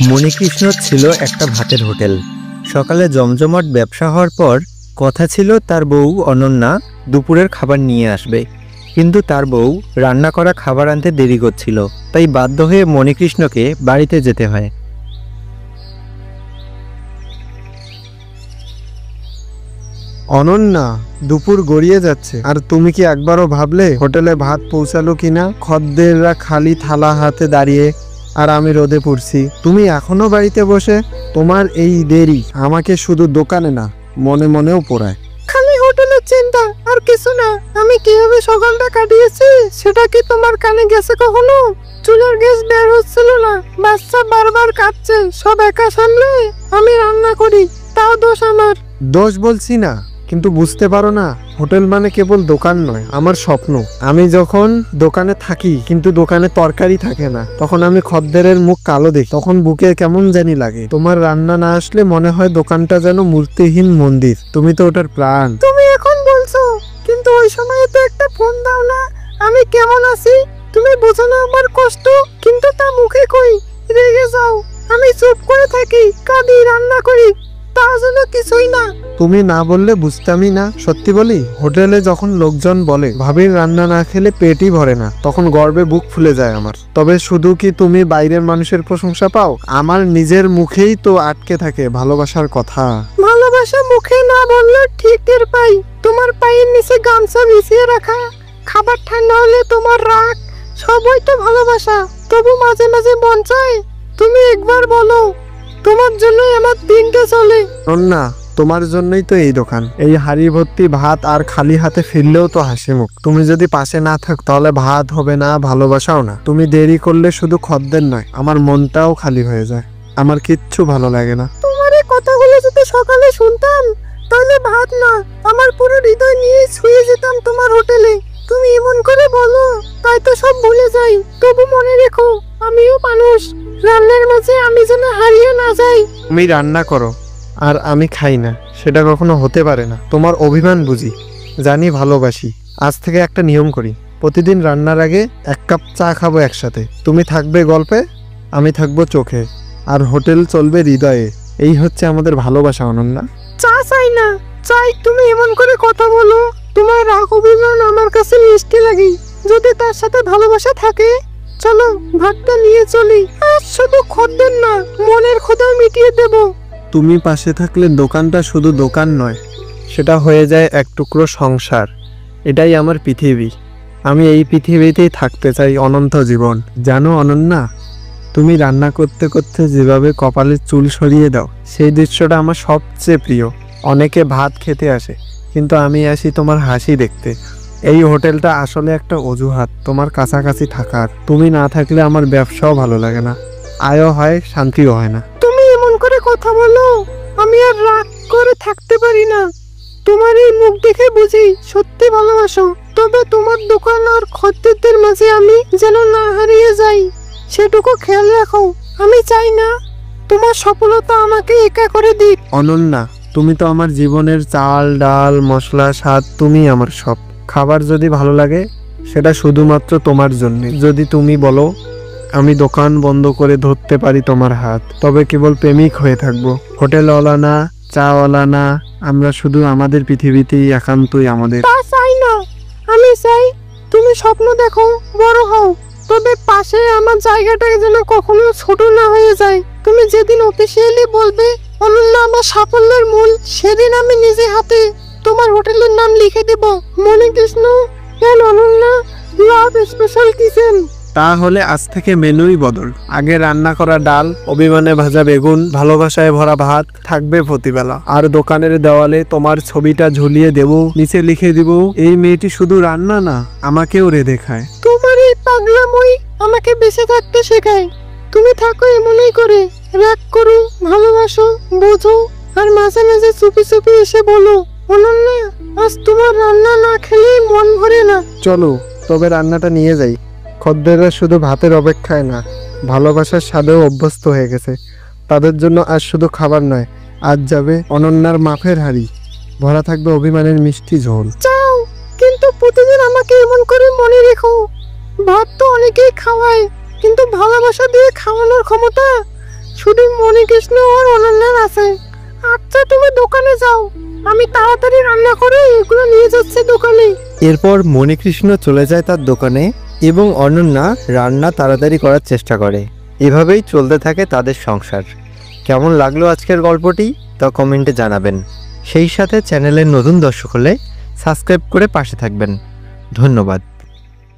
মণিকৃষ্ণ ছিল একটা ভাতের হোটেল। সকালে জমজমাট ব্যবসা হওয়ার পর কথা ছিল তার বউ অনন্যা দুপুরের খাবার নিয়ে আসবে, কিন্তু তার বউ রান্না করা খাবার আনতে দেরি করছিল, তাই বাধ্য হয়ে মণিকৃষ্ণকে বাড়িতে যেতে হয়। অনন্যা, দুপুর গড়িয়ে যাচ্ছে আর তুমি কি একবারও ভাবলে হোটেলে ভাত পৌঁছালো কিনা? খদ্দেররা খালি থালা হাতে দাঁড়িয়ে আর আমি রোদে পড়ছি, তুমি এখনো বাড়িতে বসে। তোমার এই দেরি আমাকে শুধু দোকানে না, মনে মনেও পোড়ায়। খালি হোটেলের চিন্তা আর কিছু না। আমি কিভাবে সকালটা কাটিয়েছি সেটা কি তোমার কানে গেছে কখনো? চুলার গ্যাস বের হচ্ছিল না, বাচ্চা বারবার কাঁদছে, সব একা সামলে আমি রান্না করি, তাও দোষ আমার। দোষ বলছি না, কিন্তু বুঝতে পারো না, হোটেল মানে কেবল দোকান নয়, আমার স্বপ্ন। আমি যখন দোকানে থাকি কিন্তু দোকানে তরকারি থাকে না, তখন আমি খদ্দেরের মুখ কালো দেখি, তখন বুকে কেমন জানি লাগে। তোমার রান্না না আসলে মনে হয় দোকানটা যেন মূর্তিহীন মন্দির। তুমি তো ওটার প্রাণ। তুমি এখন বলছো, কিন্তু ওই সময় তো একটা ফোন দাও না, আমি কেমন আছি। তুমি বোঝো না আমার কষ্ট, কিন্তু তা মুখে কই, রেগে যাও। আমি চুপ করে থাকি, কাঁদি, রান্না করি, তা যেন কিছুই না। তুমি না বললে বুঝতামই না। সত্যি বলি, হোটেলে যখন লোকজন বলে ভাবির রান্না না খেলে পেটই ভরে না, তখন গর্বে বুক ফুলে যায় আমার। তবে শুধু কি তুমি বাইরের মানুষের প্রশংসা পাও? আমার নিজের মুখেই তো আটকে থাকে ভালোবাসার কথা। ভালোবাসা মুখে না বললে ঠিক টের পাই। তোমার পায়ের নিচে গামছা বিছিয়ে রাখা, খাবার ঠান্ডা হলে তোমার রাগ, সবই তো ভালোবাসা। তবু মাঝে মাঝে মন চায় তুমি একবার বলো, তোমার জন্যই আমার দিনটা চলে। না, তোমার জন্যই তো এই দোকান, এই হাড়ি ভর্তি ভাত, আর খালি হাতে ফিরলেও তো হাসি মুখ। তুমি যদি পাশে না থাক তাহলে ভাত হবে না, ভালোবাসাও না। তুমি দেরি করলে শুধু খদ্দের নয়, আমার মনটাও খালি হয়ে যায়, আমার কিচ্ছু ভালো লাগে না। তোমার এই কথাগুলো যদি সকালে শুনতাম, তাহলে ভাত না, আমার পুরো হৃদয় নিয়ে ছুঁয়ে যেতাম তোমার হোটেলে। তুমি এমন করে বলো, তাই তো সব ভুলে যাই। তবু মনে রেখো, আমিও মানুষ, রান্নার মাঝে আমি যেন হারিয়ে না যাই। তুমি রান্না করো আর আমি খাই না, সেটা কখনো হতে পারে না। তোমার অভিমান বুঝি, জানি ভালোবাসি। আজ থেকে একটা নিয়ম করি, প্রতিদিন রান্নার আগে 1 কাপ চা খাবো একসাথে। তুমি থাকবে গল্পে, আমি থাকবো চোখে, আর হোটেল চলবে হৃদয়ে। এই হচ্ছে আমাদের ভালোবাসা অনন্যা। চা চাই না, চাই তুমি এমন করে কথা বলো, তোমার রাগ অভিমান আমার কাছে মিষ্টি লাগে। যদি তার সাথে ভালোবাসা থাকে, চলো ভাতটা নিয়ে চলি। আর শুধু খদ্দের না, মনের ক্ষুধা মিটিয়ে দেব। তুমি পাশে থাকলে দোকানটা শুধু দোকান নয়, সেটা হয়ে যায় এক টুকরো সংসার। এটাই আমার পৃথিবী, আমি এই পৃথিবীতেই থাকতে চাই অনন্ত জীবন। জানো অনন্যা, তুমি রান্না করতে করতে যেভাবে কপালের চুল সরিয়ে দাও, সেই দৃশ্যটা আমার সবচেয়ে প্রিয়। অনেকে ভাত খেতে আসে, কিন্তু আমি আসি তোমার হাসি দেখতে। এই হোটেলটা আসলে একটা অজুহাত তোমার কাছাকাছি থাকার। তুমি না থাকলে আমার ব্যবসাও ভালো লাগে না, আয়ও হয়, শান্তিও হয় না। তুমি এমন করে কথা বলো, আমি আর রাগ করে থাকতে পারি না। তোমার এই মুখ দেখে বুঝি সত্যি ভালোবাসো। তবে তোমার দোকান আর খদ্দেরদের মাঝে আমি যেন না হারিয়ে যাই, সেটুকু খেয়াল রাখো। আমি চাই না তোমার সফলতা আমাকে একা করে দিক। অনন্যা, তুমি তো আমার জীবনের চাল ডাল মশলা স্বাদ, তুমি আমার সব। খাবার যদি ভালো লাগে সেটা শুধুমাত্র তোমার জন্য। যদি তুমি বলো আমি দোকান বন্ধ করে ধরতে পারি তোমার হাত, তবে কেবল প্রেমিক হয়ে থাকবো, হোটেলওয়ালা না, চাওয়ালা না। আমরা শুধু আমাদের পৃথিবীতেই একান্তই আমাদের। তা চাই না, আমি চাই তুমি স্বপ্ন দেখো, বড় হও, তবে পাশে আমার জায়গাটা যেন কখনো ছোট না হয়ে যায়। তুমি যেদিন অফিসিয়ালি বলবে অনন্যা আমার সাফল্যের মূল, সেদিন আমি নিজে হাতে তোমার হোটেলের নাম লিখে দেব, Manikrishna and Ananya love special kitchen. তাহলে আজ থেকে মেনুই বদল। আগে রান্না করা ডাল, অভিমানে ভাজা বেগুন, ভালোবাসায় ভরা ভাত থাকবে প্রতিবেলা। আর দোকানের দেওয়ালে তোমার ছবিটা ঝুলিয়ে দেব, নিচে লিখে দিব এই মেয়েটি শুধু রান্না না, আমাকেও রেঁধে খায়। তোমার এই পাগলাময় আমাকে বেঁচে থাকতে শেখায়। তুমি থাকো এমনই করে, রাগ করো, ভালোবাসো, বোঝো, আর মাঝে মাঝে চুপি চুপি এসে বলো অনন্যা আজ তোমার রান্না না খেলে মন ভরে না। চলো তবে রান্নাটা নিয়ে যাই। খদ্দেররা শুধু ভাতের অপেক্ষায় না, ভালোবাসার স্বাদেও অভ্যস্ত হয়ে গেছে। তাদের জন্য আজ শুধু খাবার নয়, আজ যাবে অনন্যার মাফের হাড়ি, ভরা থাকবে অভিমানের মিষ্টি ঝোল। চাও, কিন্তু প্রতিদিন আমাকে এমন করে মনে রেখো, ভাত তো অনেকেই খাওয়ায়, কিন্তু ভালোবাসা দিয়ে খাওয়ানোর ক্ষমতা শুধু মণিকৃষ্ণ আর অনন্যার আছে। আচ্ছা তুমি দোকানে যাও, আমি তাড়াতাড়ি রান্না করে এগুলো নিয়ে যাচ্ছি দোকানে। এরপর মণিকৃষ্ণ চলে যায় তার দোকানে এবং অনন্যা রান্না তাড়াতাড়ি করার চেষ্টা করে। এভাবেই চলতে থাকে তাদের সংসার। কেমন লাগলো আজকের গল্পটি তা কমেন্টে জানাবেন। সেই সাথে চ্যানেলের নতুন দর্শক হলে সাবস্ক্রাইব করে পাশে থাকবেন। ধন্যবাদ।